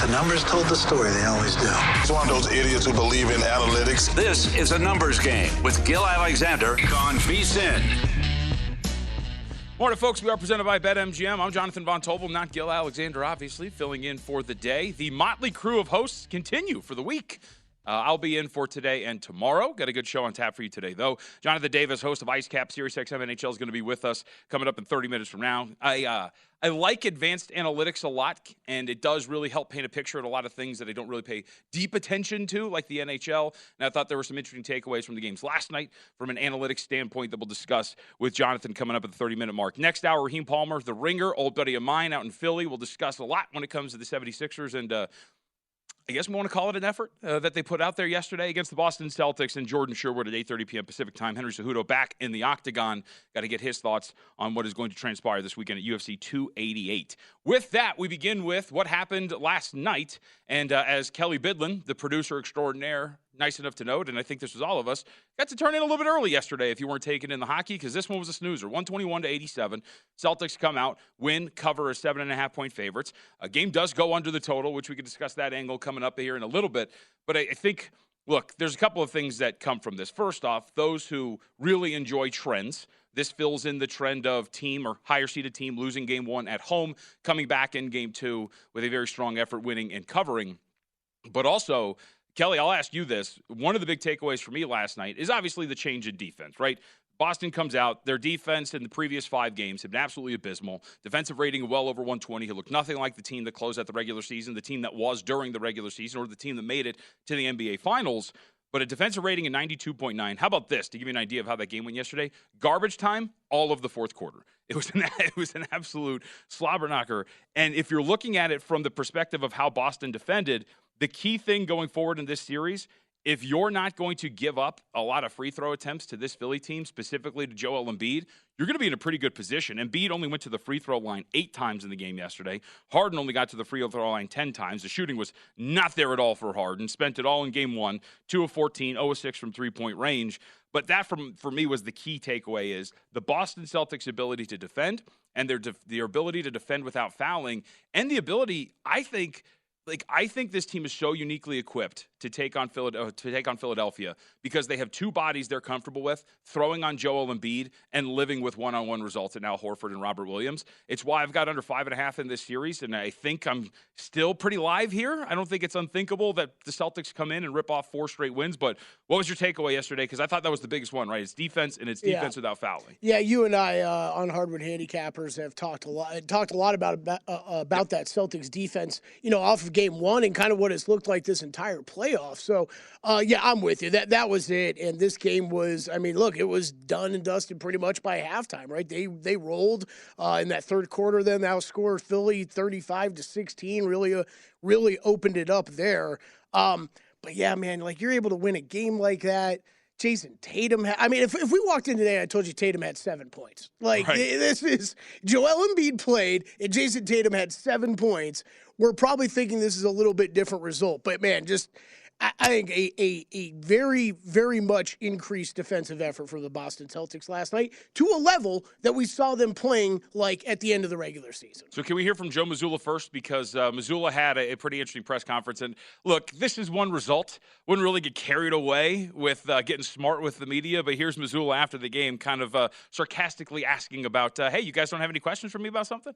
The numbers told the story. They always do. He's one of those idiots who believe in analytics. This is a numbers game with Gil Alexander on VSiN. Morning, folks. We are presented by BetMGM. I'm Jonathan Von Tobel, not Gil Alexander, obviously, filling in for the day. The motley crew of hosts continue for the week. I'll be in for today and tomorrow. Got a good show on tap for you today, though. Jonathan Davis, host of Ice Cap, SiriusXM NHL, is going to be with us coming up in 30 minutes from now. I like advanced analytics a lot, and it does really help paint a picture of a lot of things that I don't really pay deep attention to, like the NHL. And I thought there were some interesting takeaways from the games last night from an analytics standpoint that we'll discuss with Jonathan coming up at the 30-minute mark. Next hour, Raheem Palmer, the Ringer, old buddy of mine out in Philly. We'll discuss a lot when it comes to the 76ers and I guess we want to call it an effort that they put out there yesterday against the Boston Celtics and Jordan Sherwood at 8:30 p.m. Pacific time. Henry Cejudo back in the octagon. Got to get his thoughts on what is going to transpire this weekend at UFC 288. With that, we begin with what happened last night. And as Kelley Bydlon, the producer extraordinaire, nice enough to note, and I think this was all of us, got to turn in a little bit early yesterday if you weren't taking in the hockey, because this one was a snoozer. 121-87. Celtics come out, win, cover as 7.5-point favorites. A game does go under the total, which we can discuss that angle coming up here in a little bit. But I think, look, there's a couple of things that come from this. First off, those who really enjoy trends. This fills in the trend of team or higher-seeded team losing game one at home, coming back in game two with a very strong effort, winning and covering. But also, Kelley, I'll ask you this. One of the big takeaways for me last night is obviously the change in defense, right? Boston comes out. Their defense in the previous 5 games have been absolutely abysmal. Defensive rating well over 120. He looked nothing like the team that closed out the regular season, the team that was during the regular season, or the team that made it to the NBA Finals. But a defensive rating of 92.9. How about this, to give you an idea of how that game went yesterday? Garbage time, all of the fourth quarter. It was an absolute slobber knocker. And if you're looking at it from the perspective of how Boston defended, the key thing going forward in this series, if you're not going to give up a lot of free throw attempts to this Philly team, specifically to Joel Embiid, you're going to be in a pretty good position. Embiid only went to the free throw line 8 times in the game yesterday. Harden only got to the free throw line 10 times. The shooting was not there at all for Harden. Spent it all in game 1, 2 of 14, 0 of 6 from three-point range. But that, for me, was the key takeaway is the Boston Celtics' ability to defend and their ability to defend without fouling, and the ability, I think this team is so uniquely equipped to take on Philadelphia because they have 2 bodies they're comfortable with, throwing on Joel Embiid and living with one-on-one results at Al Horford and Robert Williams. It's why I've got under 5.5 in this series, and I think I'm still pretty live here. I don't think it's unthinkable that the Celtics come in and rip off 4 straight wins, but what was your takeaway yesterday? Because I thought that was the biggest one, right? It's defense, and it's defense without fouling. Yeah, you and I on Hardwood Handicappers have talked a lot about that Celtics defense, off of game 1 and kind of what it's looked like this entire playoff. So, I'm with you. That was it. And this game was, it was done and dusted pretty much by halftime, right? They rolled in that third quarter, then outscored Philly 35-16, really opened it up there. But yeah, man, you're able to win a game like that. Jason Tatum if we walked in today, I told you Tatum had 7 points. Right. This is Joel Embiid played and Jason Tatum had 7 points. We're probably thinking this is a little bit different result, but man, I think a very, very much increased defensive effort from the Boston Celtics last night to a level that we saw them playing at the end of the regular season. So can we hear from Joe Mazzulla first? Because Mazzulla had a pretty interesting press conference. And look, this is one result. Wouldn't really get carried away with getting smart with the media. But here's Mazzulla after the game kind of sarcastically asking about, hey, you guys don't have any questions for me about something?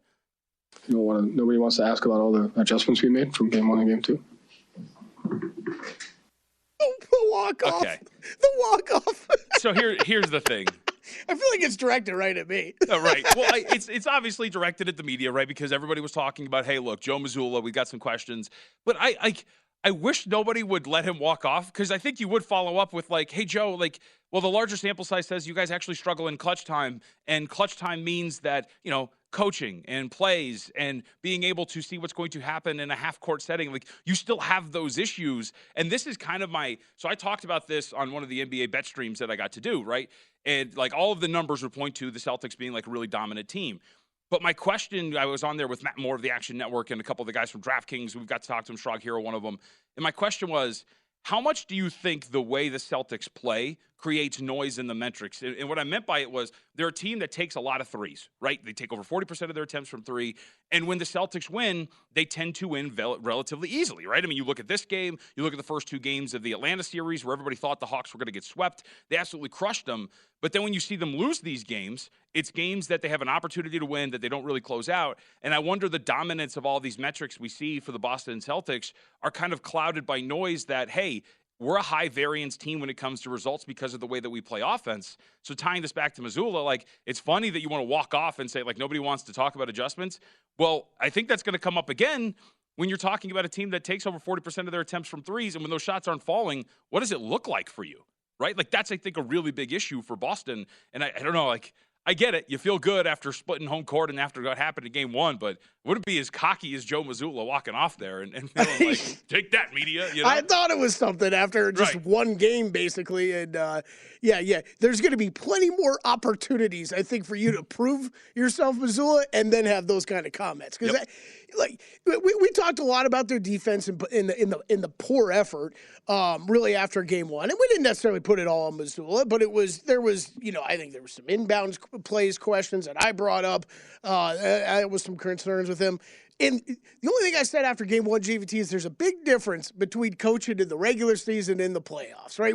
Nobody wants to ask about all the adjustments we made from game 1 and game 2. The walk-off. Okay. The walk-off. So here's the thing. I feel like it's directed right at me. Oh, right. Well, it's obviously directed at the media, right? Because everybody was talking about, hey, look, Joe Mazzulla, we got some questions. But I wish nobody would let him walk off, because I think you would follow up with hey, Joe, the larger sample size says you guys actually struggle in clutch time, and clutch time means that, coaching and plays and being able to see what's going to happen in a half-court setting. You still have those issues. And this is kind of so I talked about this on one of the NBA bet streams that I got to do, right? And all of the numbers would point to the Celtics being a really dominant team. But my question, I was on there with Matt Moore of the Action Network and a couple of the guys from DraftKings. We've got to talk to him, Shrog Hero, one of them. And my question was, how much do you think the way the Celtics play creates noise in the metrics. And what I meant by it was they're a team that takes a lot of threes, right? They take over 40% of their attempts from three. And when the Celtics win, they tend to win relatively easily, right? I mean, you look at this game, you look at the first two games of the Atlanta series where everybody thought the Hawks were going to get swept. They absolutely crushed them. But then when you see them lose these games, it's games that they have an opportunity to win that they don't really close out. And I wonder the dominance of all these metrics we see for the Boston Celtics are kind of clouded by noise that, hey, we're a high variance team when it comes to results because of the way that we play offense. So tying this back to Missoula, like, it's funny that you want to walk off and say, like, nobody wants to talk about adjustments. Well, I think that's going to come up again when you're talking about a team that takes over 40% of their attempts from threes. And when those shots aren't falling, what does it look like for you? Right? Like, that's, I think, a really big issue for Boston. And I don't know, like, I get it. You feel good after splitting home court and after what happened in game one, but wouldn't be as cocky as Joe Mazzulla walking off there and feeling like, take that, media. You know? I thought it was something after just one game, basically. And, yeah, there's going to be plenty more opportunities, I think, for you to prove yourself, Mazzulla, and then have those kind of comments. Because, like, we talked a lot about their defense in the poor effort, really after game one, and we didn't necessarily put it all on Mazzulla, but there was I think there was some inbound plays questions that I brought up. I was some concerns with him. And the only thing I said after game one, GVT, is there's a big difference between coaching in the regular season and the playoffs, right?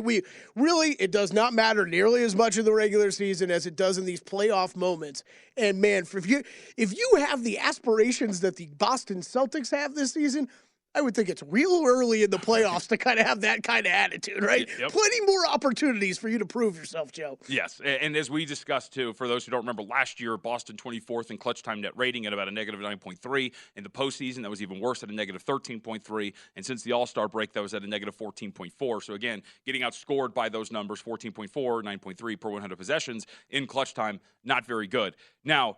It does not matter nearly as much in the regular season as it does in these playoff moments. And man, if you have the aspirations that the Boston Celtics have this season, I would think it's real early in the playoffs to kind of have that kind of attitude, right? Yep. Plenty more opportunities for you to prove yourself, Joe. Yes, and as we discussed, too, for those who don't remember, last year, Boston 24th in clutch time net rating at about a negative 9.3. In the postseason, that was even worse at a negative 13.3. And since the All-Star break, that was at a negative 14.4. So, again, getting outscored by those numbers, 14.4, 9.3 per 100 possessions in clutch time, not very good. Now,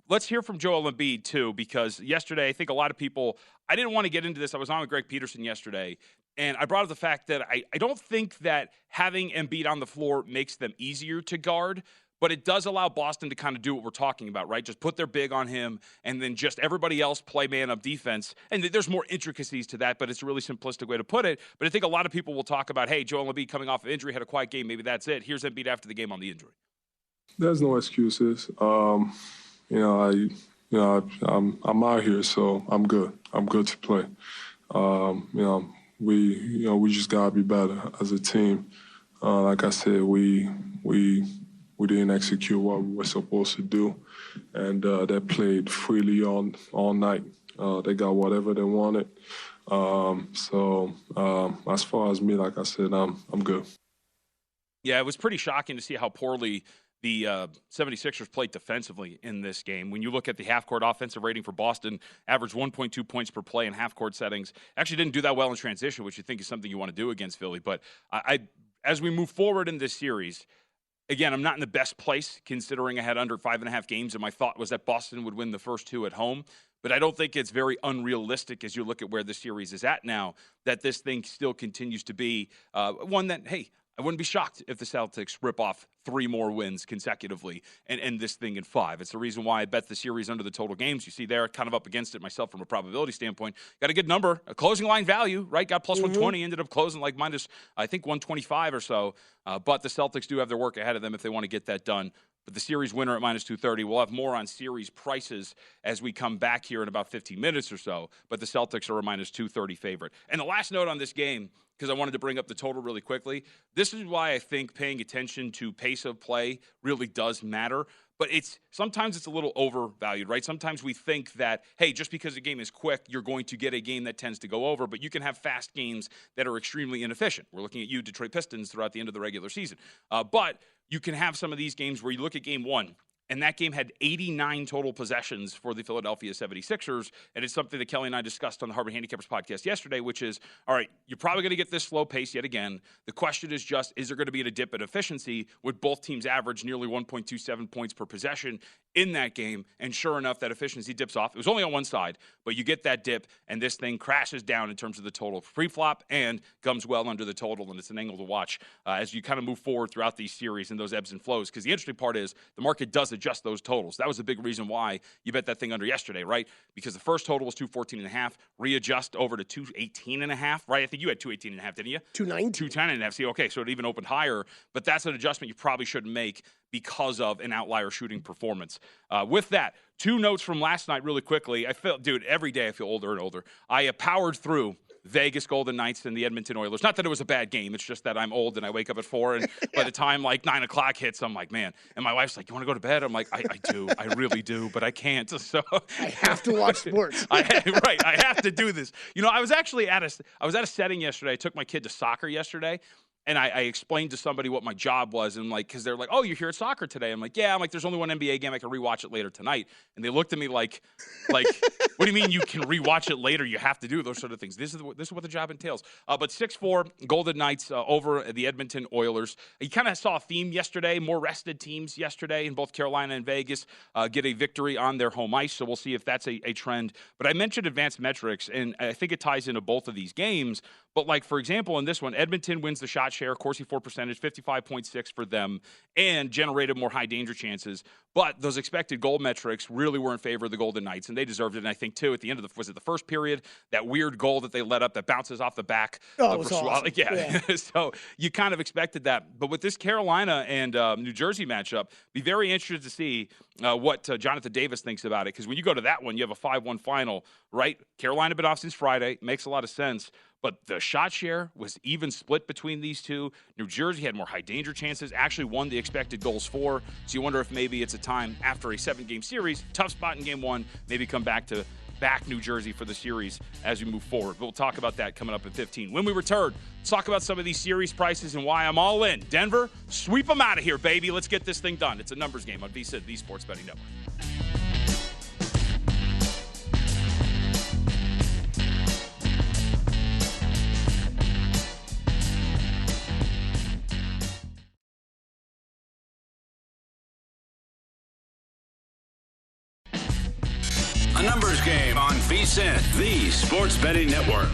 let's hear from Joel Embiid, too, because yesterday, I think a lot of people – I didn't want to get into this. I was on with Greg Peterson yesterday, and I brought up the fact that I don't think that having Embiid on the floor makes them easier to guard, but it does allow Boston to kind of do what we're talking about, right? Just put their big on him, and then just everybody else play man-up defense. And there's more intricacies to that, but it's a really simplistic way to put it. But I think a lot of people will talk about, hey, Joel Embiid coming off of injury, had a quiet game, maybe that's it. Here's Embiid after the game on the injury. There's no excuses. I'm out here, so I'm good. I'm good to play. We just gotta be better as a team. Like I said, we didn't execute what we were supposed to do, and they played freely all night. They got whatever they wanted. As far as me, like I said, I'm good. Yeah, it was pretty shocking to see how poorly the 76ers played defensively in this game. When you look at the half-court offensive rating for Boston, averaged 1.2 points per play in half-court settings. Actually didn't do that well in transition, which you think is something you want to do against Philly. But as we move forward in this series, again, I'm not in the best place considering I had under 5.5 games, and my thought was that Boston would win the first two at home. But I don't think it's very unrealistic as you look at where the series is at now, that this thing still continues to be one that, hey, I wouldn't be shocked if the Celtics rip off 3 more wins consecutively and end this thing in 5. It's the reason why I bet the series under the total games. You see there, kind of up against it myself from a probability standpoint. Got a good number, a closing line value, right? Got plus 120, ended up closing like minus, I think, 125 or so. But the Celtics do have their work ahead of them if they want to get that done. But the series winner at minus 230. We'll have more on series prices as we come back here in about 15 minutes or so. But the Celtics are a minus 230 favorite. And the last note on this game, because I wanted to bring up the total really quickly, this is why I think paying attention to pace of play really does matter. But sometimes it's a little overvalued, right? Sometimes we think that, hey, just because a game is quick, you're going to get a game that tends to go over, but you can have fast games that are extremely inefficient. We're looking at you, Detroit Pistons, throughout the end of the regular season. But you can have some of these games where you look at game one, and that game had 89 total possessions for the Philadelphia 76ers. And it's something that Kelley and I discussed on the Harvard Handicappers podcast yesterday, which is, all right, you're probably going to get this slow pace yet again. The question is just, is there going to be a dip in efficiency with both teams average nearly 1.27 points per possession in that game, and sure enough, that efficiency dips off. It was only on one side, but you get that dip, and this thing crashes down in terms of the total pre-flop and comes well under the total, and it's an angle to watch as you kind of move forward throughout these series and those ebbs and flows, because the interesting part is the market does adjust those totals. That was a big reason why you bet that thing under yesterday, right? Because the first total was 214.5, readjust over to 218.5, right? I think you had 218.5, didn't you? 219. 210.5. See, okay, so it even opened higher, but that's an adjustment you probably shouldn't make because of an outlier shooting performance. With that, 2 notes from last night really quickly. I felt, dude, every day I feel older and older. I powered through Vegas Golden Knights and the Edmonton Oilers. Not that it was a bad game. It's just that I'm old and I wake up at 4, and by the time like 9 o'clock hits, I'm like, man. And my wife's like, you want to go to bed? I'm like, I do. I really do, but I can't. So I have to watch sports. I have to do this. You know, I was actually at a setting yesterday. I took my kid to soccer yesterday. And I explained to somebody what my job was, and like, because they're like, "Oh, you're here at soccer today?" I'm like, "Yeah." I'm like, "There's only one NBA game. I can rewatch it later tonight." And they looked at me like, "What do you mean you can rewatch it later? You have to do those sort of things." This is what the job entails. But 6-4 Golden Knights over the Edmonton Oilers. You kind of saw a theme yesterday. More rested teams yesterday in both Carolina and Vegas get a victory on their home ice. So we'll see if that's a trend. But I mentioned advanced metrics, and I think it ties into both of these games. But like, for example, in this one, Edmonton wins the shot share, Corsi for percentage, 55.6 for them, and generated more high danger chances. But those expected goal metrics really were in favor of the Golden Knights, and they deserved it. And I think, too, at the end of the first period, that weird goal that they let up that bounces off the back. Oh, it was awesome. Yeah. So you kind of expected that. But with this Carolina and New Jersey matchup, be very interested to see what Jonathan Davis thinks about it. Because when you go to that one, you have a 5-1 final, right? Carolina been off since Friday. Makes a lot of sense. But the shot share was even split between these two. New Jersey had more high danger chances, actually won the expected goals for. So you wonder if maybe it's a time after a 7-game series, tough spot in game 1, maybe come back New Jersey for the series as we move forward. But we'll talk about that coming up at 15. When we return, let's talk about some of these series prices and why I'm all in. Denver, sweep them out of here, baby. Let's get this thing done. It's a numbers game on VSiN, the Sports Betting Network. A numbers game on VSiN, the Sports Betting Network.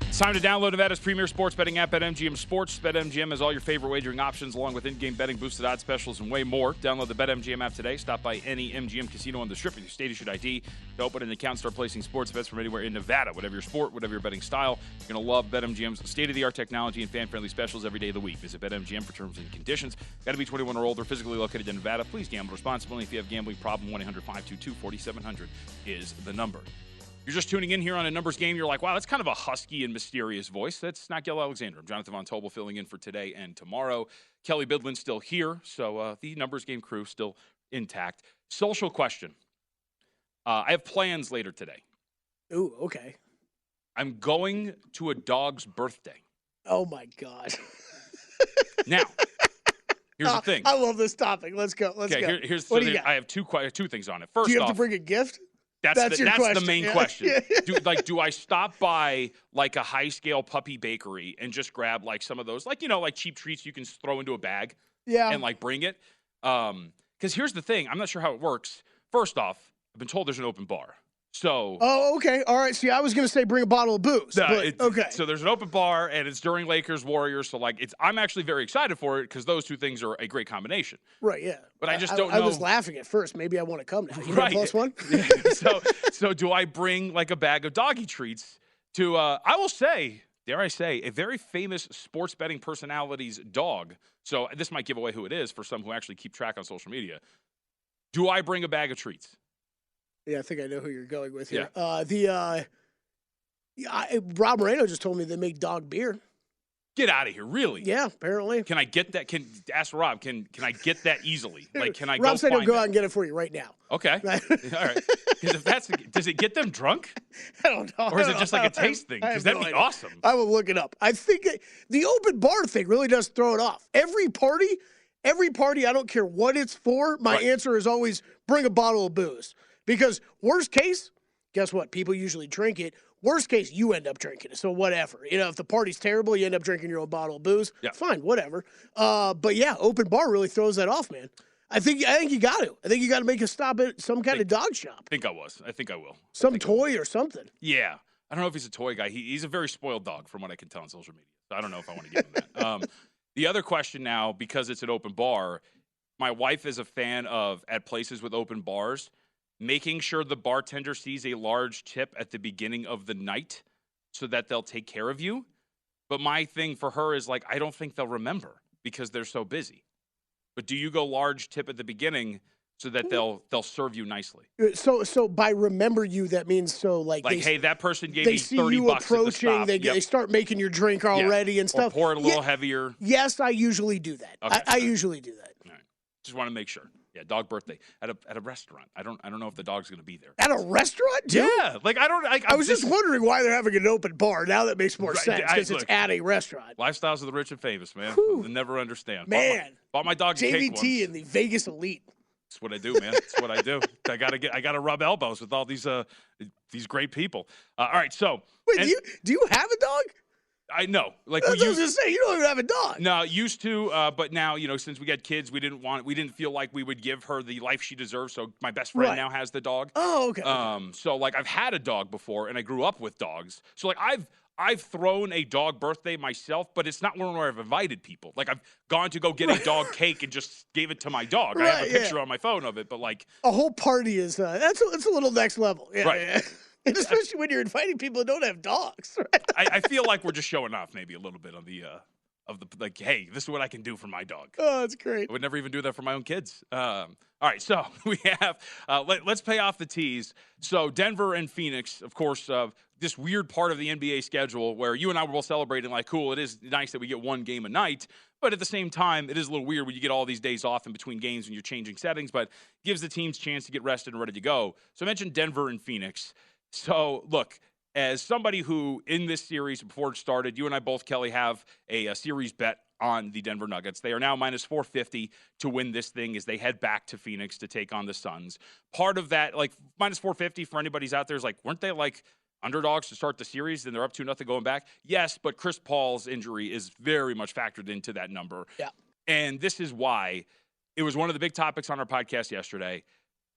It's time to download Nevada's premier sports betting app, BetMGM Sports. BetMGM has all your favorite wagering options, along with in-game betting, boosted odds specials, and way more. Download the BetMGM app today. Stop by any MGM casino on the Strip with your state-issued ID to open an account and start placing sports bets from anywhere in Nevada. Whatever your sport, whatever your betting style, you're going to love BetMGM's state-of-the-art technology and fan-friendly specials every day of the week. Visit BetMGM for terms and conditions. Got to be 21 or older, physically located in Nevada. Please gamble responsibly. If you have a gambling problem, 1-800-522-4700 is the number. You're just tuning in here on a numbers game. You're like, wow, that's kind of a husky and mysterious voice. That's not Gil Alexander. I'm Jonathan Von Tobel filling in for today and tomorrow. Kelley Bydlon still here, so the numbers game crew still intact. Social question. I have plans later today. Ooh, okay. I'm going to a dog's birthday. Oh, my God. Now, here's the thing. I love this topic. Let's go. Let's go. Here's what do you got? I have two things on it. First do you have off, to bring a gift? That's your question. the main question. Do I stop by like a high scale puppy bakery and just grab like some of those like cheap treats you can throw into a bag and like bring it? Because here's the thing, I'm not sure how it works. First off, I've been told there's an open bar. So oh, okay, all right. See, I was gonna say bring a bottle of booze. Okay. So there's an open bar, and it's during Lakers Warriors. So like, I'm actually very excited for it because those two things are a great combination. Right. Yeah. But I just don't know. I was laughing at first. Maybe I want to come now. You right. Plus one. So do I bring like a bag of doggy treats to? I will say, dare I say, a very famous sports betting personality's dog. So this might give away who it is for some who actually keep track on social media. Do I bring a bag of treats? Yeah, I think I know who you're going with here. Yeah. Rob Moreno just told me they make dog beer. Get out of here! Really? Yeah, apparently. Can I get that? Ask Rob. Can I get that easily? Like, can I? Rob said he'll go out that? and get it for you right now. Okay. All right. Because if that's, does it get them drunk? I don't know. Or is it just like a taste thing? Because that'd be awesome. I will look it up. I think the open bar thing really does throw it off. Every party, I don't care what it's for. My answer is always bring a bottle of booze. Because worst case, guess what? People usually drink it. Worst case, you end up drinking it. So whatever. If the party's terrible, you end up drinking your own bottle of booze. Yeah. Fine, whatever. But yeah, open bar really throws that off, man. I think you got to. I think you got to make a stop at some kind of dog shop. I think I will. Some toy or something. Yeah. I don't know if he's a toy guy. He's a very spoiled dog from what I can tell on social media. So I don't know if I want to give him that. The other question now, because it's an open bar, my wife is a fan of, at places with open bars, making sure the bartender sees a large tip at the beginning of the night so that they'll take care of you. But my thing for her is like, I don't think they'll remember because they're so busy. But do you go large tip at the beginning so that they'll serve you nicely? So by remember you, that means like hey, that person gave me $30 see you at the stop. they start making your drink already and stuff. Or pour it a little heavier. Yes, I usually do that. Okay. I usually do that. All right. Just want to make sure. Yeah, dog birthday at a restaurant. I don't know if the dog's going to be there. At a restaurant, dude? Yeah, like I was just wondering why they're having an open bar. Now that makes more sense because it's at a restaurant. Lifestyles of the rich and famous, man. Whew. I'll never understand. Man, bought my dog a cake once. JVT and the Vegas Elite. That's what I do, man. That's what I do. I gotta rub elbows with all these great people. All right, so wait, do you have a dog? I know. Like I was just to say, you don't even have a dog. No, used to, but now, since we got kids, we didn't feel like we would give her the life she deserves. So my best friend now has the dog. Oh, okay. So like I've had a dog before, and I grew up with dogs. So like I've thrown a dog birthday myself, but it's not one where I've invited people. Like I've gone to go get a dog cake and just gave it to my dog. I have a picture on my phone of it, but like a whole party is that's a little next level. Yeah, right. Yeah. And especially when you're inviting people who don't have dogs. Right? I feel like we're just showing off maybe a little bit on the like, hey, this is what I can do for my dog. Oh, that's great. I would never even do that for my own kids. All right, so we have let's pay off the teas. So Denver and Phoenix, of course, this weird part of the NBA schedule where you and I were both celebrating like, cool, it is nice that we get one game a night. But at the same time, it is a little weird when you get all these days off in between games when you're changing settings, but gives the teams a chance to get rested and ready to go. So I mentioned Denver and Phoenix. So, look, as somebody who, in this series, before it started, you and I both, Kelley, have a series bet on the Denver Nuggets. They are now minus 450 to win this thing as they head back to Phoenix to take on the Suns. Part of that, like, minus 450 for anybody's out there is like, weren't they, like, underdogs to start the series and they're up 2-0 going back? Yes, but Chris Paul's injury is very much factored into that number. Yeah. And this is why it was one of the big topics on our podcast yesterday.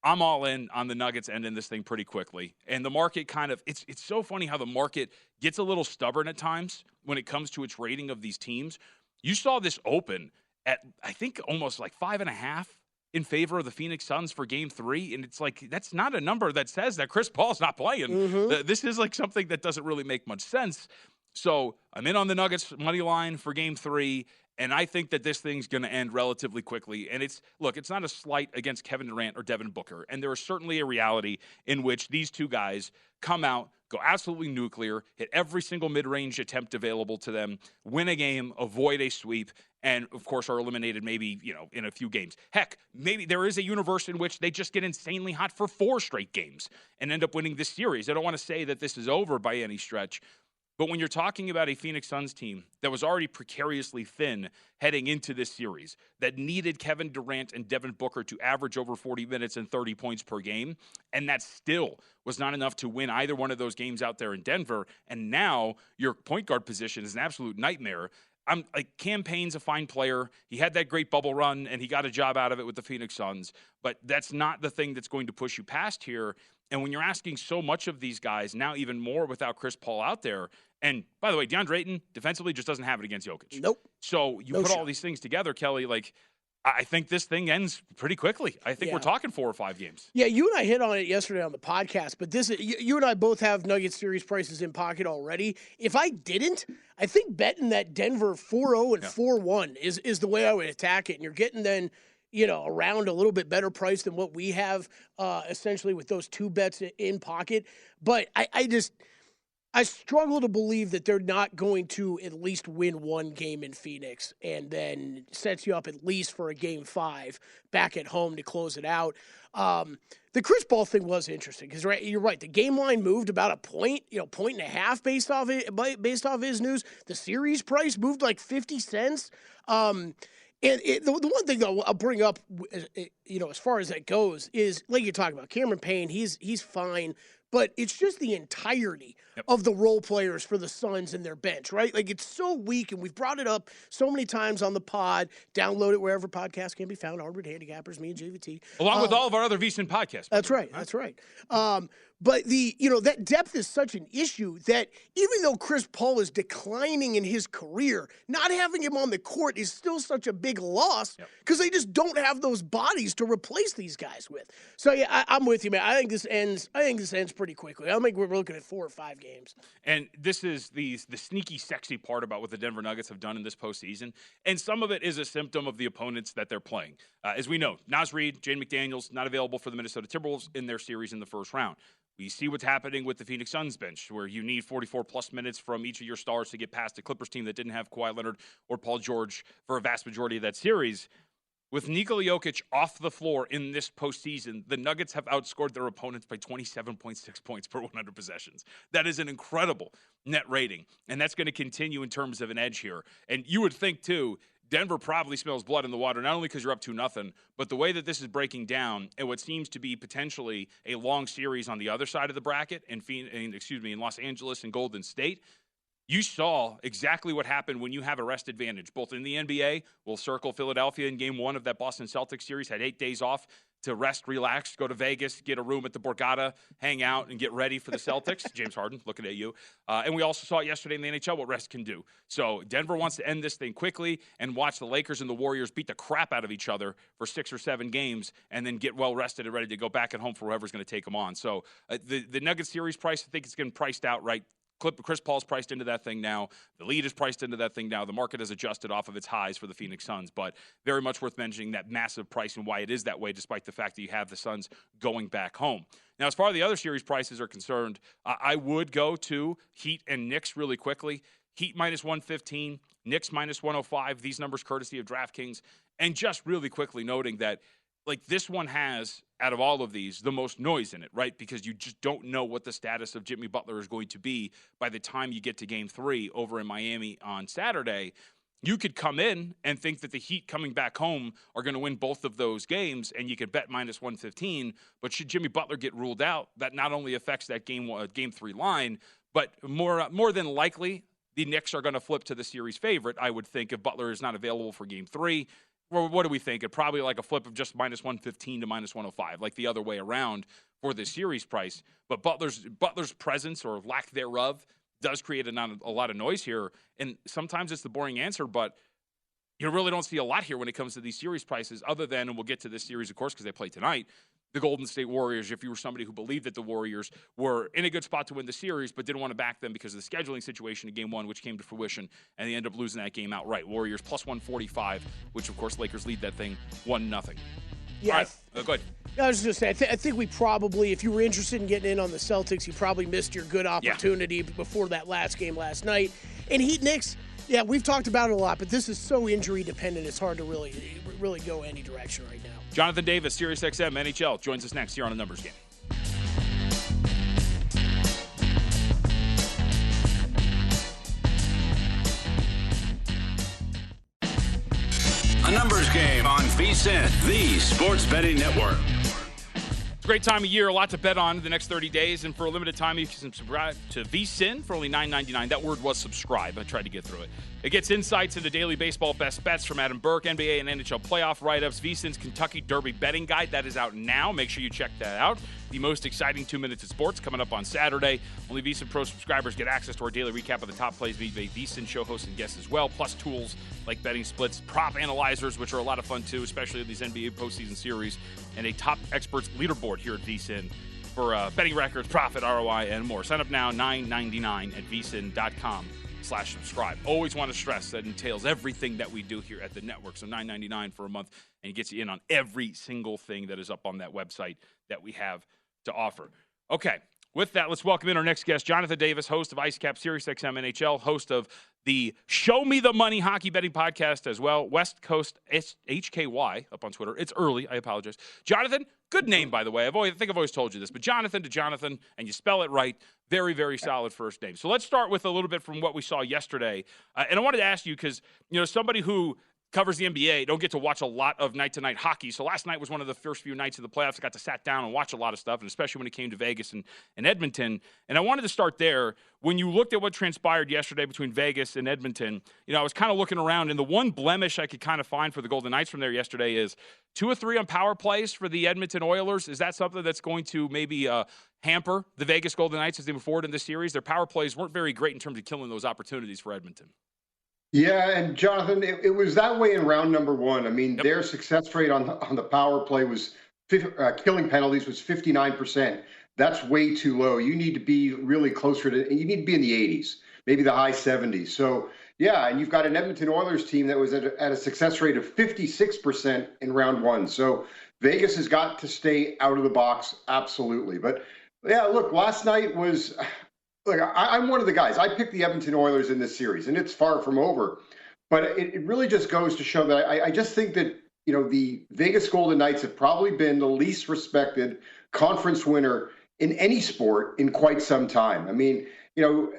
I'm all in on the Nuggets ending this thing pretty quickly. And the market kind of, it's so funny how the market gets a little stubborn at times when it comes to its rating of these teams. You saw this open at, I think, almost like 5.5 in favor of the Phoenix Suns for Game 3. And it's like, that's not a number that says that Chris Paul's not playing. Mm-hmm. This is like something that doesn't really make much sense. So I'm in on the Nuggets money line for Game 3. And I think that this thing's going to end relatively quickly. And it's not a slight against Kevin Durant or Devin Booker. And there is certainly a reality in which these two guys come out, go absolutely nuclear, hit every single mid-range attempt available to them, win a game, avoid a sweep, and, of course, are eliminated maybe, in a few games. Heck, maybe there is a universe in which they just get insanely hot for 4 straight games and end up winning this series. I don't want to say that this is over by any stretch. But when you're talking about a Phoenix Suns team that was already precariously thin heading into this series, that needed Kevin Durant and Devin Booker to average over 40 minutes and 30 points per game, and that still was not enough to win either one of those games out there in Denver, and now your point guard position is an absolute nightmare. I'm like, Cam Payne's a fine player. He had that great bubble run, and he got a job out of it with the Phoenix Suns. But that's not the thing that's going to push you past here. And when you're asking so much of these guys, now even more without Chris Paul out there, and by the way, DeAndre Ayton defensively just doesn't have it against Jokic. Nope. So you put all these things together, Kelley, like, I think this thing ends pretty quickly. I think we're talking 4 or 5 games. Yeah, you and I hit on it yesterday on the podcast, but you and I both have Nuggets series prices in pocket already. If I didn't, I think betting that Denver 4-0 and 4-1 is the way I would attack it. And you're getting then, around a little bit better price than what we have essentially with those 2 bets in pocket. But I struggle to believe that they're not going to at least win one game in Phoenix and then sets you up at least for a Game 5 back at home to close it out. The Chris Paul thing was interesting because you're right. The game line moved about a point, point and a half based off his news. The series price moved like 50 cents. And the one thing though I'll bring up, as far as that goes, is like you're talking about Cameron Payne. He's fine. but it's just the entirety of the role players for the Suns and their bench, right? Like, it's so weak, and we've brought it up so many times on the pod. Download it wherever podcasts can be found. Hardwood Handicappers, me and JVT. Along with all of our other VSiN podcasts. That's right. That's right. But that depth is such an issue that even though Chris Paul is declining in his career, not having him on the court is still such a big loss because they just don't have those bodies to replace these guys with. So yeah, I'm with you, man. I think this ends pretty quickly. I think we're looking at 4 or 5 games. And this is the sneaky, sexy part about what the Denver Nuggets have done in this postseason. And some of it is a symptom of the opponents that they're playing. As we know, Naz Reid, Jaden McDaniels, not available for the Minnesota Timberwolves in their series in the first round. We see what's happening with the Phoenix Suns bench, where you need 44-plus minutes from each of your stars to get past the Clippers team that didn't have Kawhi Leonard or Paul George for a vast majority of that series. With Nikola Jokic off the floor in this postseason, the Nuggets have outscored their opponents by 27.6 points per 100 possessions. That is an incredible net rating, and that's going to continue in terms of an edge here. And you would think, too, Denver probably smells blood in the water, not only because you're up 2-0, but the way that this is breaking down and what seems to be potentially a long series on the other side of the bracket in Los Angeles and Golden State. You saw exactly what happened when you have a rest advantage, both in the NBA. We'll circle Philadelphia in Game 1 of that Boston Celtics series, had 8 days off to rest, relax, go to Vegas, get a room at the Borgata, hang out, and get ready for the Celtics. James Harden, looking at you. And we also saw it yesterday in the NHL what rest can do. So Denver wants to end this thing quickly and watch the Lakers and the Warriors beat the crap out of each other for 6 or 7 games and then get well rested and ready to go back at home for whoever's going to take them on. So the Nuggets series price, I think it's getting priced out right. Chris Paul's priced into that thing now. The lead is priced into that thing now. The market has adjusted off of its highs for the Phoenix Suns, but very much worth mentioning that massive price and why it is that way, despite the fact that you have the Suns going back home. Now, as far as the other series prices are concerned, I would go to Heat and Knicks really quickly. Heat minus 115, Knicks minus 105. These numbers courtesy of DraftKings. And just really quickly noting that, like, this one has, out of all of these, the most noise in it, right? Because you just don't know what the status of Jimmy Butler is going to be by the time you get to Game 3 over in Miami on Saturday. You could come in and think that the Heat coming back home are going to win both of those games, and you could bet minus 115. But should Jimmy Butler get ruled out, that not only affects that Game 3 line, but more than likely, the Knicks are going to flip to the series favorite, I would think, if Butler is not available for Game 3. Well, what do we think? It probably like a flip of just minus 115 to minus 105, like the other way around for the series price. But Butler's presence or lack thereof does create a lot of noise here. And sometimes it's the boring answer, but you really don't see a lot here when it comes to these series prices other than, and we'll get to this series, of course, because they play tonight, the Golden State Warriors. If you were somebody who believed that the Warriors were in a good spot to win the series but didn't want to back them because of the scheduling situation in Game 1, which came to fruition, and they end up losing that game outright. Warriors plus 145, which, of course, Lakers lead that thing 1-0. Yeah. All right. Go ahead. I was just going to say, I think we probably, if you were interested in getting in on the Celtics, you probably missed your good opportunity before that last game last night. And Heat Knicks, yeah, we've talked about it a lot, but this is so injury dependent, it's hard to really go any direction right now. Jonathan Davis, SiriusXM NHL, joins us next here on A Numbers Game. A Numbers Game on VSiN, the sports betting network. Great time of year, a lot to bet on in the next 30 days, and for a limited time, you can subscribe to VSiN for only $9.99. That word was subscribe. I tried to get through it. It gets insights into daily baseball best bets from Adam Burke, NBA and NHL playoff write-ups, VSiN's Kentucky Derby betting guide. That is out now. Make sure you check that out. The most exciting 2 minutes of sports coming up on Saturday. Only VSiN Pro subscribers get access to our daily recap of the top plays via VSiN show hosts and guests as well, plus tools like betting splits, prop analyzers, which are a lot of fun too, especially in these NBA postseason series, and a top experts leaderboard here at VSiN for betting records, profit, ROI, and more. Sign up now, $9.99 at vsin.com/subscribe. Always want to stress that entails everything that we do here at the network. So $9.99 for a month, and it gets you in on every single thing that is up on that website that we have to offer. Okay, with that, let's welcome in our next guest, Jonathan Davis, host of Ice Cap SiriusXM NHL, host of the Show Me the Money hockey betting podcast as well, West Coast HKY up on Twitter. It's early. I apologize. Jonathan, good name, by the way. I think I've always told you this, but Jonathan to Jonathan, and you spell it right. Very, very solid first name. So let's start with a little bit from what we saw yesterday. And I wanted to ask you because, somebody who covers the NBA, don't get to watch a lot of night-to-night hockey. So last night was one of the first few nights of the playoffs. I got to sat down and watch a lot of stuff, and especially when it came to Vegas and Edmonton. And I wanted to start there. When you looked at what transpired yesterday between Vegas and Edmonton, I was kind of looking around, and the one blemish I could kind of find for the Golden Knights from there yesterday is 2 of 3 on power plays for the Edmonton Oilers. Is that something that's going to maybe hamper the Vegas Golden Knights as they move forward in this series? Their power plays weren't very great in terms of killing those opportunities for Edmonton. Yeah, and Jonathan, it was that way in round number 1. I mean, their success rate on the power play was killing penalties was 59%. That's way too low. You need to be really closer to. You need to be in the 80s, maybe the high 70s. So yeah, and you've got an Edmonton Oilers team that was at a success rate of 56% in round 1. So Vegas has got to stay out of the box, absolutely. But yeah, look, last night was. Look, I'm one of the guys. I picked the Edmonton Oilers in this series, and it's far from over. But it really just goes to show that I just think that, the Vegas Golden Knights have probably been the least respected conference winner in any sport in quite some time. I mean, they don't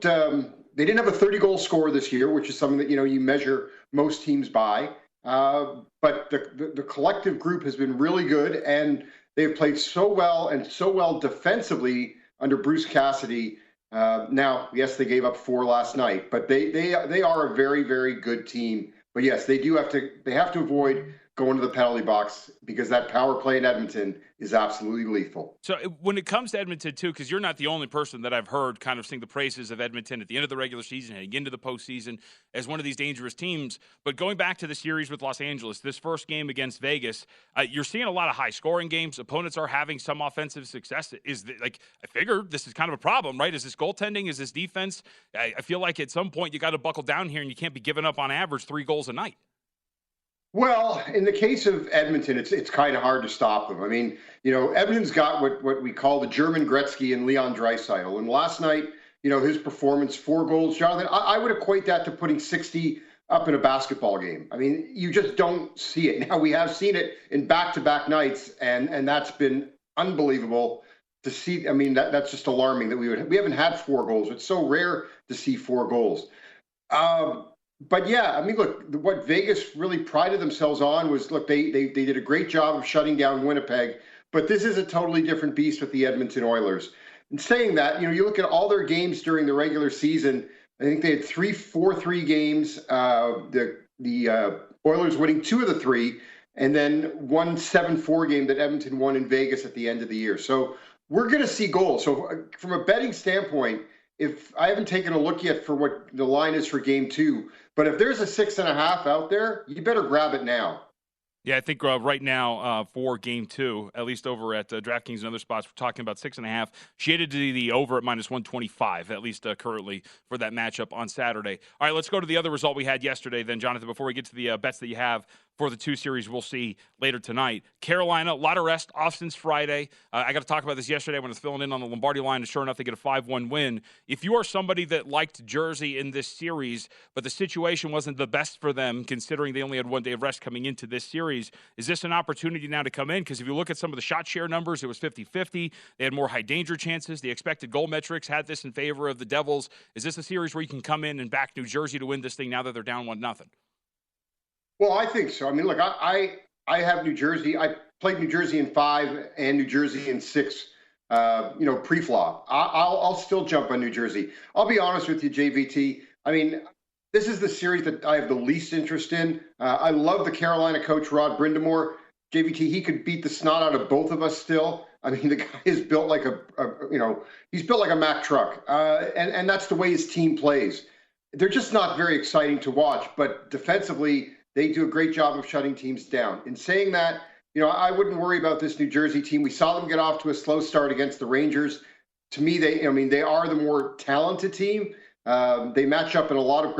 they didn't have a 30-goal scorer this year, which is something that, you measure most teams by. But the collective group has been really good, and they've played so well defensively under Bruce Cassidy. Now, yes, they gave up 4 last night, but they are a very, very good team. But yes, they have to avoid going to the penalty box because that power play in Edmonton is absolutely lethal. So when it comes to Edmonton, too, because you're not the only person that I've heard kind of sing the praises of Edmonton at the end of the regular season, heading into the postseason as one of these dangerous teams. But going back to the series with Los Angeles, this first game against Vegas, you're seeing a lot of high-scoring games. Opponents are having some offensive success. I figured this is kind of a problem, right? Is this goaltending? Is this defense? I feel like at some point you got to buckle down here, and you can't be giving up on average 3 goals a night. Well, in the case of Edmonton, it's kind of hard to stop them. I mean, Edmonton's got what we call the German Gretzky and Leon Draisaitl. And last night, his performance, 4 goals, Jonathan, I would equate that to putting 60 up in a basketball game. I mean, you just don't see it. Now, we have seen it in back-to-back nights, and that's been unbelievable to see. I mean, that's just alarming that we haven't had 4 goals. It's so rare to see 4 goals. But yeah, I mean, look, what Vegas really prided themselves on was, look, they did a great job of shutting down Winnipeg, but this is a totally different beast with the Edmonton Oilers. And saying that, you look at all their games during the regular season, I think they had 3 4-3 games, the Oilers winning 2 of the 3, and then 1 7-4 game that Edmonton won in Vegas at the end of the year. So we're going to see goals. So from a betting standpoint, if I haven't taken a look yet for what the line is for game 2, but if there's a 6.5 out there, you better grab it now. Yeah, I think right now for game 2, at least over at DraftKings and other spots, we're talking about 6.5. Shaded to the over at -125, at least currently for that matchup on Saturday. All right, let's go to the other result we had yesterday then, Jonathan, before we get to the bets that you have for the 2 series we'll see later tonight. Carolina, a lot of rest off since Friday. I got to talk about this yesterday when I was filling in on the Lombardi line, and sure enough, they get a 5-1 win. If you are somebody that liked Jersey in this series, but the situation wasn't the best for them, considering they only had 1 day of rest coming into this series, is this an opportunity now to come in? Because if you look at some of the shot share numbers, it was 50-50. They had more high danger chances. The expected goal metrics had this in favor of the Devils. Is this a series where you can come in and back New Jersey to win this thing now that they're down 1-0? Well, I think so. I mean, look, I have New Jersey. I played New Jersey in 5 and New Jersey in 6, pre-flop. I'll still jump on New Jersey. I'll be honest with you, JVT. I mean, this is the series that I have the least interest in. I love the Carolina coach, Rod Brindamore. JVT, he could beat the snot out of both of us still. I mean, the guy is built like he's built like a Mack truck. And that's the way his team plays. They're just not very exciting to watch, but defensively, they do a great job of shutting teams down. In saying that, I wouldn't worry about this New Jersey team. We saw them get off to a slow start against the Rangers. To me, they are the more talented team. They match up in a lot of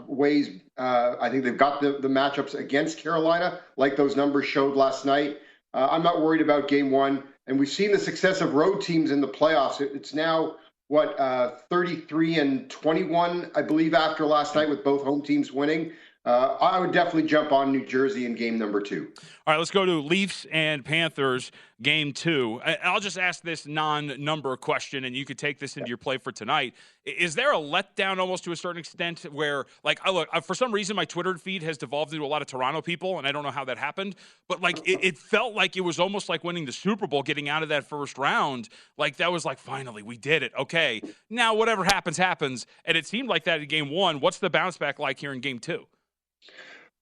ways. I think they've got the matchups against Carolina, like those numbers showed last night. I'm not worried about game 1. And we've seen the success of road teams in the playoffs. It's now, 33-21, I believe, after last night with both home teams winning. I would definitely jump on New Jersey in game number 2. All right, let's go to Leafs and Panthers, game 2. I'll just ask this non-number question, and you could take this into your play for tonight. Is there a letdown almost to a certain extent where, like, look, for some reason my Twitter feed has devolved into a lot of Toronto people, and I don't know how that happened, but, like, it felt like it was almost like winning the Super Bowl, getting out of that first round. Like, that was like, finally, we did it. Okay, now whatever happens, happens. And it seemed like that in game 1. What's the bounce back like here in game 2?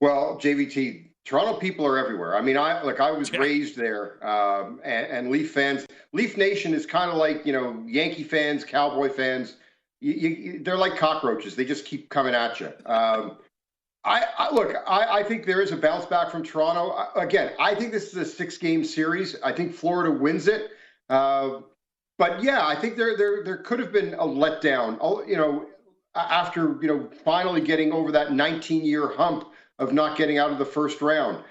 Well, JVT, Toronto people are everywhere. I mean, I was raised there, and Leaf fans. Leaf Nation is kind of like, Yankee fans, Cowboy fans. They're like cockroaches. They just keep coming at you. I think there is a bounce back from Toronto. Again, I think this is a 6-game series. I think Florida wins it. But yeah, I think there could have been a letdown. After finally getting over that 19-year hump of not getting out of the first round.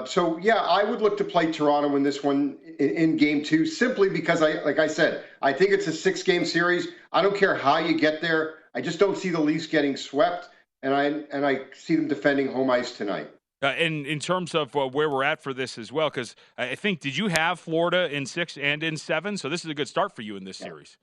So yeah, I would look to play Toronto in this one in game 2, simply because I said, I think it's a 6-game series. I don't care how you get there. I just don't see the Leafs getting swept, and I see them defending home ice tonight. And in terms of where we're at for this as well, because I think, did you have Florida in 6 and in 7? So this is a good start for you in this series.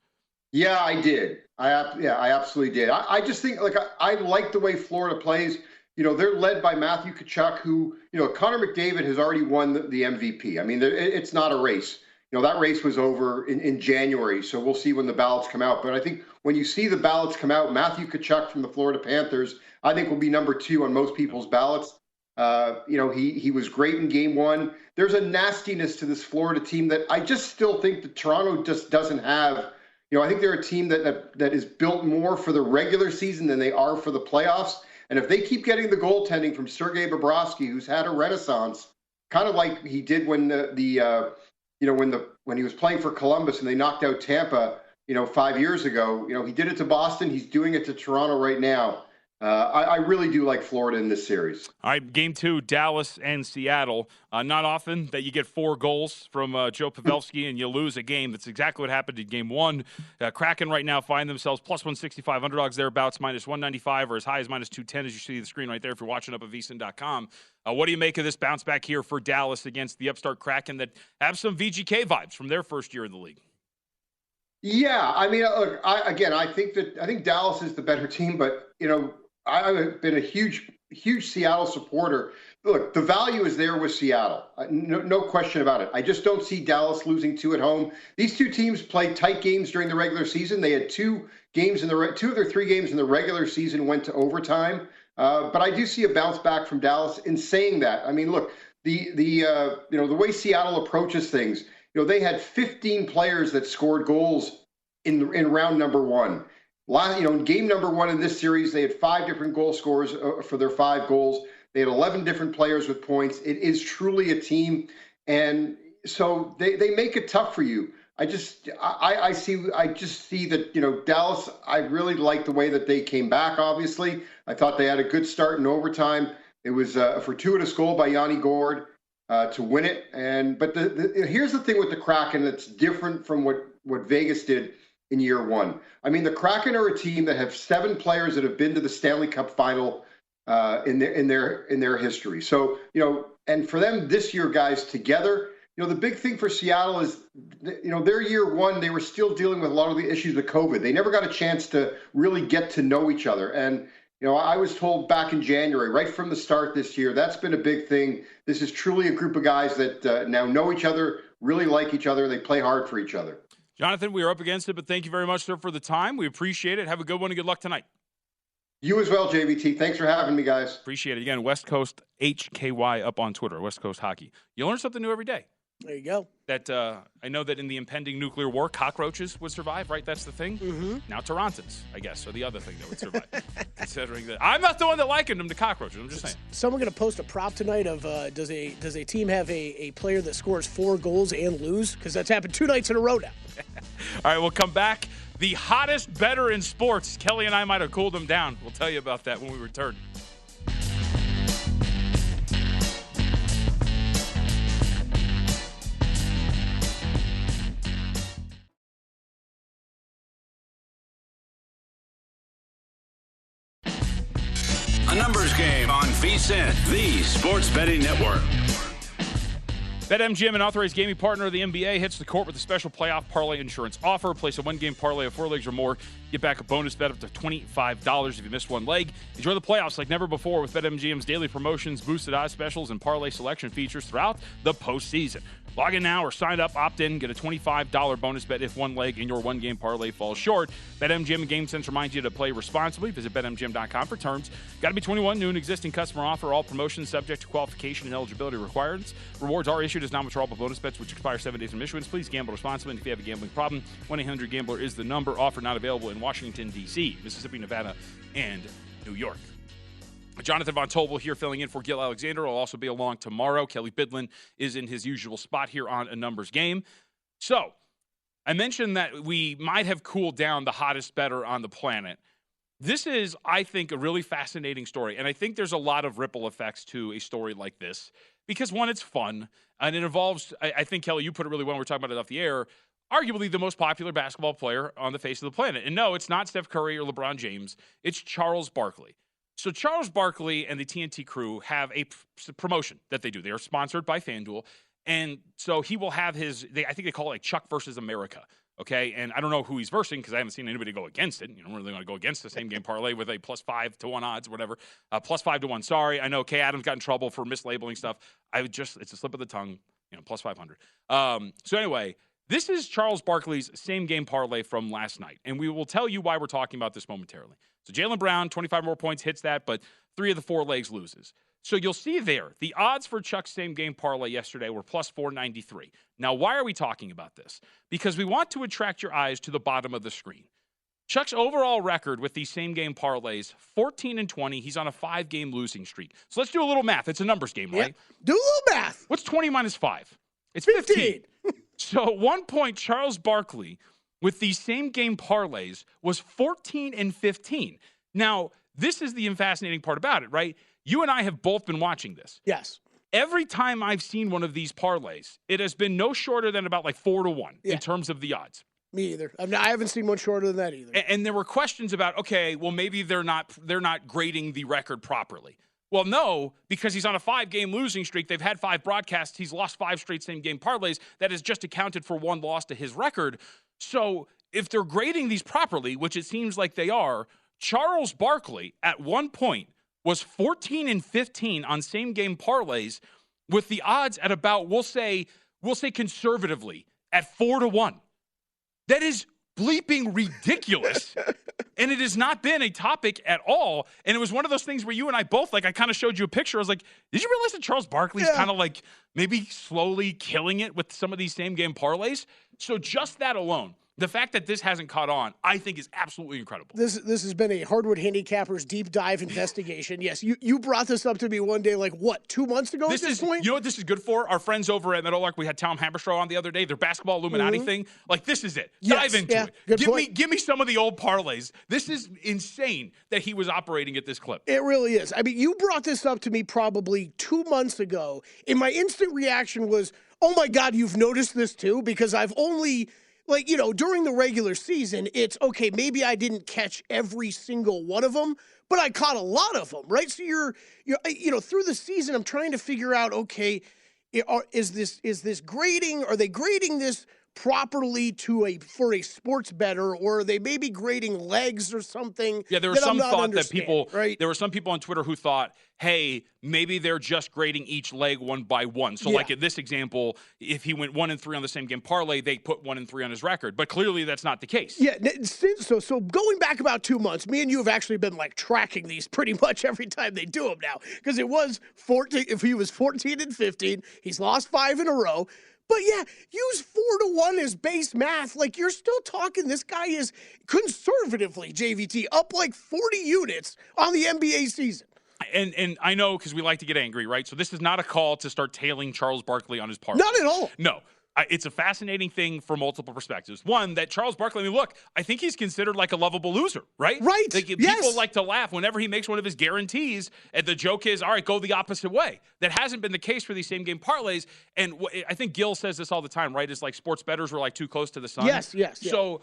Yeah, I did. I absolutely did. I just think, I like the way Florida plays. They're led by Matthew Tkachuk, who, Connor McDavid has already won the MVP. I mean, it's not a race. That race was over in January, so we'll see when the ballots come out. But I think when you see the ballots come out, Matthew Tkachuk from the Florida Panthers, I think will be number 2 on most people's ballots. He was great in game 1. There's a nastiness to this Florida team that I just still think that Toronto just doesn't have. I think they're a team that is built more for the regular season than they are for the playoffs. And if they keep getting the goaltending from Sergei Bobrovsky, who's had a renaissance, kind of like he did when when he was playing for Columbus and they knocked out Tampa, 5 years ago, he did it to Boston. He's doing it to Toronto right now. I really do like Florida in this series. All right, game 2, Dallas and Seattle. Not often that you get 4 goals from Joe Pavelski and you lose a game. That's exactly what happened in game 1. Kraken right now find themselves plus 165 underdogs thereabouts, minus 195 or as high as minus 210 as you see the screen right there if you're watching up at VSiN.com. What do you make of this bounce back here for Dallas against the upstart Kraken that have some VGK vibes from their first year in the league? Yeah, I mean, look, I think Dallas is the better team, but I've been a huge Seattle supporter. Look, the value is there with Seattle. No question about it. I just don't see Dallas losing 2 at home. These 2 teams played tight games during the regular season. They had 2 of their 3 games in the regular season went to overtime. But I do see a bounce back from Dallas. In saying that, I mean, look, the way Seattle approaches things, they had 15 players that scored goals in round number 1. In game number 1 in this series, they had 5 different goal scorers for their 5 goals. They had 11 different players with points. It is truly a team, and so they make it tough for you. I just see that Dallas. I really like the way that they came back. Obviously, I thought they had a good start in overtime. It was a fortuitous goal by Yanni Gourde to win it. But here's the thing with the Kraken that's different from what Vegas did in year 1. I mean, the Kraken are a team that have 7 players that have been to the Stanley Cup final in their history. So, and for them this year, guys, together, the big thing for Seattle is, their year 1, they were still dealing with a lot of the issues with COVID. They never got a chance to really get to know each other. And, I was told back in January, right from the start this year, that's been a big thing. This is truly a group of guys that now know each other, really like each other. They play hard for each other. Jonathan, we are up against it, but thank you very much, sir, for the time. We appreciate it. Have a good one and good luck tonight. You as well, JVT. Thanks for having me, guys. Appreciate it. Again, West Coast HKY up on Twitter, West Coast Hockey. You learn something new every day. There you go. That I know that in the impending nuclear war, cockroaches would survive, right? That's the thing. Mm-hmm. Now Torontons, I guess, are the other thing that would survive. Considering that I'm not the one that likened them to cockroaches. I'm just saying. Someone going to post a prop tonight of does a team have a player that scores 4 goals and lose? Because that's happened 2 nights in a row now. All right, we'll come back. The hottest better in sports. Kelley and I might have cooled them down. We'll tell you about that when we return. A numbers game on VSiN, the sports betting network. BetMGM, an authorized gaming partner of the NBA, hits the court with a special playoff parlay insurance offer. Place a one-game parlay of 4 legs or more. Get back a bonus bet up to $25 if you miss one leg. Enjoy the playoffs like never before with BetMGM's daily promotions, boosted odds specials, and parlay selection features throughout the postseason. Log in now or sign up, opt in, get a $25 bonus bet if one leg in your one-game parlay falls short. BetMGM and GameSense remind you to play responsibly. Visit BetMGM.com for terms. Got to be 21, new and existing customer offer. All promotions subject to qualification and eligibility requirements. Rewards are issued as non-withdrawable bonus bets, which expire 7 days from issuance. Please gamble responsibly. And if you have a gambling problem, 1-800-GAMBLER is the number. Offer not available in Washington, D.C., Mississippi, Nevada, and New York. Jonathan Von Tobel here filling in for Gil Alexander. Will also be along tomorrow. Kelley Bydlon is in his usual spot here on A Numbers Game. So I mentioned that we might have cooled down the hottest bettor on the planet. This is, I think, a really fascinating story. And I think there's a lot of ripple effects to a story like this. Because, one, it's fun. And it involves, I think, Kelley, you put it really well when we were talking about it off the air, arguably the most popular basketball player on the face of the planet. And no, it's not Steph Curry or LeBron James. It's Charles Barkley. So Charles Barkley and the TNT crew have a promotion that they do. They are sponsored by FanDuel. And so he will have his, I think they call it like Chuck versus America. Okay. And I don't know who he's versing because I haven't seen anybody go against it. You don't really want to go against the same game parlay with a plus 5 to 1 odds or whatever. Plus 5 to 1. Sorry. I know Kay Adams got in trouble for mislabeling stuff. It's a slip of the tongue, plus 500. So anyway, this is Charles Barkley's same game parlay from last night. And we will tell you why we're talking about this momentarily. So Jaylen Brown, 25 more points, hits that, but 3 of the 4 legs loses. So you'll see there, the odds for Chuck's same game parlay yesterday were plus 493. Now, why are we talking about this? Because we want to attract your eyes to the bottom of the screen. Chuck's overall record with these same game parlays, 14-20. He's on a 5-game losing streak. So let's do a little math. It's a numbers game, right? Yep. Do a little math. What's 20 minus 5? It's 15. So at one point, Charles Barkley, with these same game parlays, was 14-15. Now, this is the fascinating part about it, right? You and I have both been watching this. Yes. Every time I've seen one of these parlays, it has been no shorter than about like 4 to 1 in terms of the odds. Me either. I haven't seen one shorter than that either. And there were questions about, okay, well, maybe they're not grading the record properly. Well, no, because he's on a 5-game losing streak. They've had 5 broadcasts. He's lost 5 straight same-game parlays. That has just accounted for 1 loss to his record. So if they're grading these properly, which it seems like they are, Charles Barkley at one point was 14-15 on same-game parlays with the odds at about, we'll say conservatively, at 4 to 1. That is bleeping ridiculous. And it has not been a topic at all. And it was one of those things where you and I both, I kind of showed you a picture. I was like, did you realize that Charles Barkley's kind of like maybe slowly killing it with some of these same game parlays? So just that alone, the fact that this hasn't caught on, I think is absolutely incredible. This has been a Hardwood Handicappers deep dive investigation. Yes, you brought this up to me one day, 2 months ago at this point? You know what this is good for? Our friends over at Meadowlark, we had Tom Hammerstroh on the other day, their basketball Illuminati thing. This is it. Yes. Dive into it. Give me some of the old parlays. This is insane that he was operating at this clip. It really is. I mean, you brought this up to me probably 2 months ago, and my instant reaction was, oh my God, you've noticed this too? Because I've only... during the regular season, it's, okay, maybe I didn't catch every single one of them, but I caught a lot of them, right? So you're through the season, I'm trying to figure out, okay, is this grading? Are they grading this properly for a sports bettor, or are they maybe grading legs or something? Yeah, there was some thought that people, right? There were some people on Twitter who thought, hey, maybe they're just grading each leg one by one. So like in this example, if he went 1-3 on the same game parlay, they put 1-3 on his record. But clearly that's not the case. Yeah, so going back about 2 months, me and you have actually been tracking these pretty much every time they do them now. Because it was 14, if he was 14-15, he's lost 5 in a row. But yeah, use 4 to 1 as base math. You're still talking, this guy is conservatively, JVT, up 40 units on the NBA season. And I know, because we like to get angry, right? So this is not a call to start tailing Charles Barkley on his parlay. Not at all. No. It's a fascinating thing from multiple perspectives. One, that Charles Barkley, I think he's considered a lovable loser, right? Right. People like to laugh whenever he makes one of his guarantees, and the joke is, all right, go the opposite way. That hasn't been the case for these same-game parlays, and I think Gil says this all the time, right? It's sports bettors were too close to the sun. Yes. So,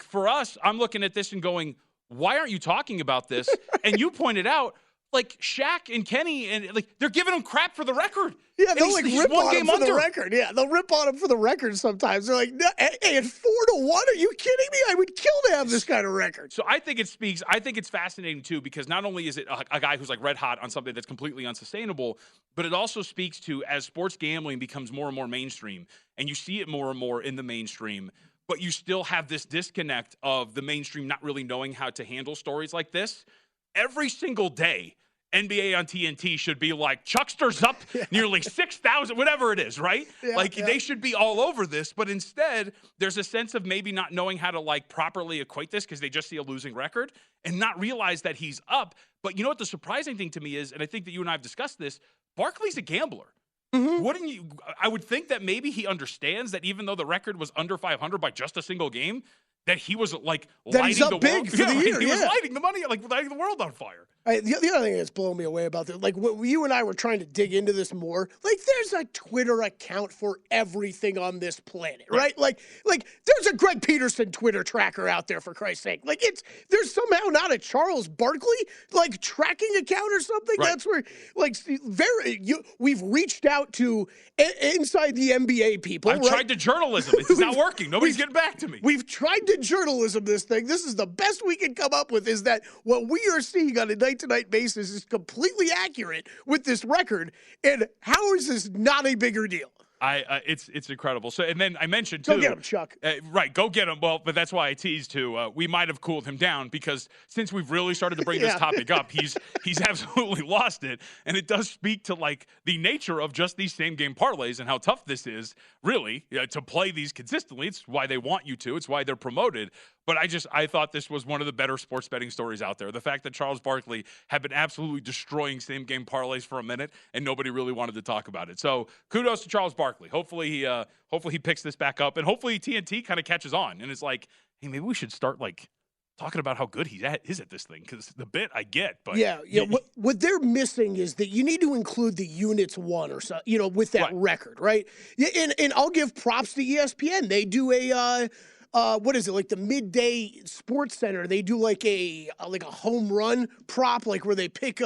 for us, I'm looking at this and going, why aren't you talking about this? And you pointed out, like Shaq and Kenny, and like they're giving him crap for the record. Yeah, they'll and like rip on him for the record. Yeah, they'll rip on him for the record sometimes. They're like, hey, at 4-1, are you kidding me? I would kill to have this kind of record. So I think it's fascinating too, because not only is it a guy who's like red hot on something that's completely unsustainable, but it also speaks to, as sports gambling becomes more and more mainstream, and you see it more and more in the mainstream, but you still have this disconnect of the mainstream not really knowing how to handle stories like this. Every single day, NBA on TNT should be like, Chuckster's up nearly 6,000, whatever it is, right? Yeah, they should be all over this, but instead, there's a sense of maybe not knowing how to like properly equate this because they just see a losing record and not realize that he's up. But you know what the surprising thing to me is, and I think that you and I have discussed this, Barkley's a gambler. Mm-hmm. Wouldn't you? I would think that maybe he understands that even though the record was under 500 by just a single game, that he was like lighting the big world. For the year, he was lighting the money, like lighting the world on fire. The other thing that's blowing me away about this, like what you and I were trying to dig into this more, like there's a Twitter account for everything on this planet, right? Like there's a Greg Peterson Twitter tracker out there, for Christ's sake. Like there's somehow not a Charles Barkley like tracking account or something. Right. That's where like we've reached out to inside the NBA people. I've tried to journalism. It's not working. Nobody's getting back to me. We've tried to journalism this thing. This is the best we can come up with, is that what we are seeing on a night-to-night basis is completely accurate with this record. And how is this not a bigger deal? It's incredible. So, and then I mentioned too. Go get him, Chuck. Right, go get him. Well, but that's why I teased too. We might have cooled him down because since we've really started to bring this topic up, he's absolutely lost it. And it does speak to like the nature of just these same game parlays and how tough this is, really, to play these consistently. It's why they want you to. It's why they're promoted. But I thought this was one of the better sports betting stories out there. The fact that Charles Barkley had been absolutely destroying same-game parlays for a minute, and nobody really wanted to talk about it. So kudos to Charles Barkley. Hopefully he picks this back up, and hopefully TNT kind of catches on. And it's like, hey, maybe we should start like talking about how good he is at this thing, because the bit I get. But what they're missing is that you need to include the units won or so, with that record, right? And I'll give props to ESPN. They do a what is it, like the midday sports center? They do like a home run prop, like where they pick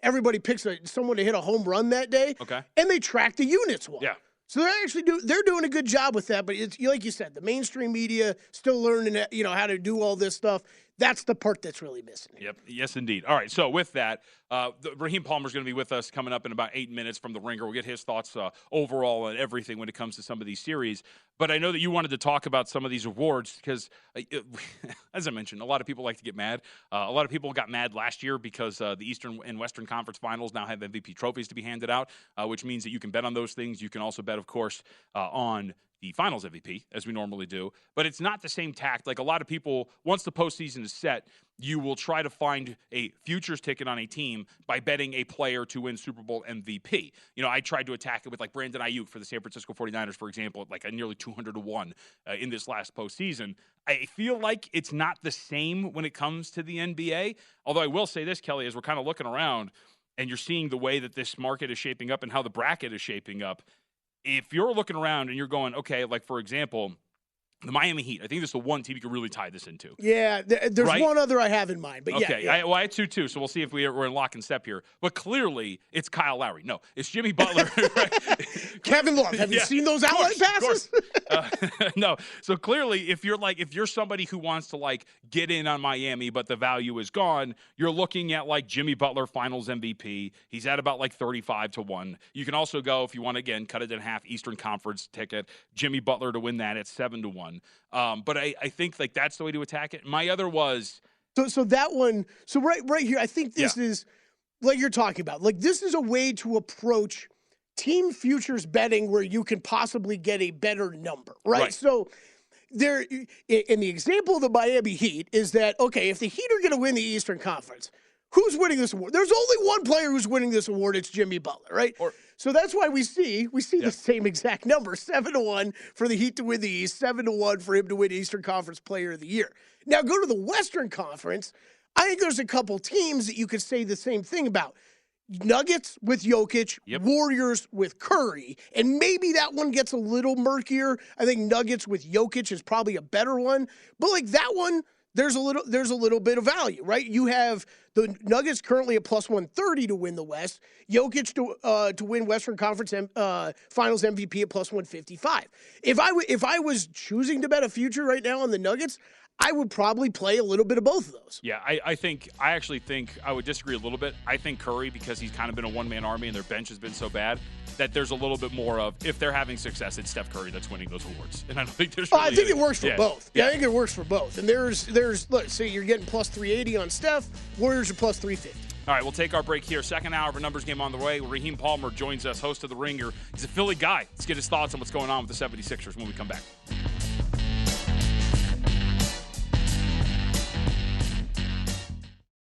everybody picks someone to hit a home run that day. Okay. And they track the units won. Yeah. So they're doing a good job with that, but it's like you said, the mainstream media still learning how to do all this stuff. That's the part that's really missing. Yep. Yes, indeed. All right. So with that, Raheem Palmer's going to be with us coming up in about 8 minutes from the Ringer. We'll get his thoughts overall on everything when it comes to some of these series. But I know that you wanted to talk about some of these awards because, as I mentioned, a lot of people like to get mad. A lot of people got mad last year because the Eastern and Western Conference Finals now have MVP trophies to be handed out, which means that you can bet on those things. You can also bet, of course, on the Finals MVP, as we normally do. But it's not the same tact. Like a lot of people, once the postseason is set, you will try to find a futures ticket on a team by betting a player to win Super Bowl MVP. I tried to attack it with like Brandon Ayuk for the San Francisco 49ers, for example, at like a nearly 200-1 in this last postseason. I feel like it's not the same when it comes to the NBA. Although I will say this, Kelley, as we're kind of looking around and you're seeing the way that this market is shaping up and how the bracket is shaping up, if you're looking around and you're going, okay, like for example, the Miami Heat, I think this is the one team you could really tie this into. Yeah, there's one other I have in mind, but okay. Yeah. I had two too, so we'll see if we're in lock and step here. But clearly, it's Kyle Lowry. No, it's Jimmy Butler. Right? Kevin Love. Have you seen those outlet passes? No. So clearly, if you're somebody who wants to like get in on Miami, but the value is gone, you're looking at like Jimmy Butler Finals MVP. He's at about like 35-1. You can also go, if you want to again cut it in half, Eastern Conference ticket, Jimmy Butler to win that at 7-1. But I think like that's the way to attack it. My other was so that one. So right here, I think this is like you're talking about. Like this is a way to approach team futures betting where you can possibly get a better number, right? So there, in the example of the Miami Heat, is that okay? If the Heat are going to win the Eastern Conference, who's winning this award? There's only one player who's winning this award. It's Jimmy Butler, right? So that's why we see the same exact number, 7-1 for the Heat to win the East, 7-1 for him to win Eastern Conference Player of the Year. Now go to the Western Conference. I think there's a couple teams that you could say the same thing about. Nuggets with Jokic, Warriors with Curry, and maybe that one gets a little murkier. I think Nuggets with Jokic is probably a better one, but like that one, there's a little bit of value, right? You have the Nuggets currently at plus 130 to win the West. Jokic to win Western Conference Finals MVP at plus 155. If I was choosing to bet a future right now on the Nuggets, I would probably play a little bit of both of those. Yeah, I actually think I would disagree a little bit. I think Curry, because he's kind of been a one-man army and their bench has been so bad, that there's a little bit more of, if they're having success, it's Steph Curry that's winning those awards. And I don't think there's really I think it works for both. Yeah. I think it works for both. And there's look, say you're getting plus 380 on Steph, Warriors are plus 350. All right, we'll take our break here. Second hour of a numbers game on the way. Raheem Palmer joins us, host of The Ringer. He's a Philly guy. Let's get his thoughts on what's going on with the 76ers when we come back.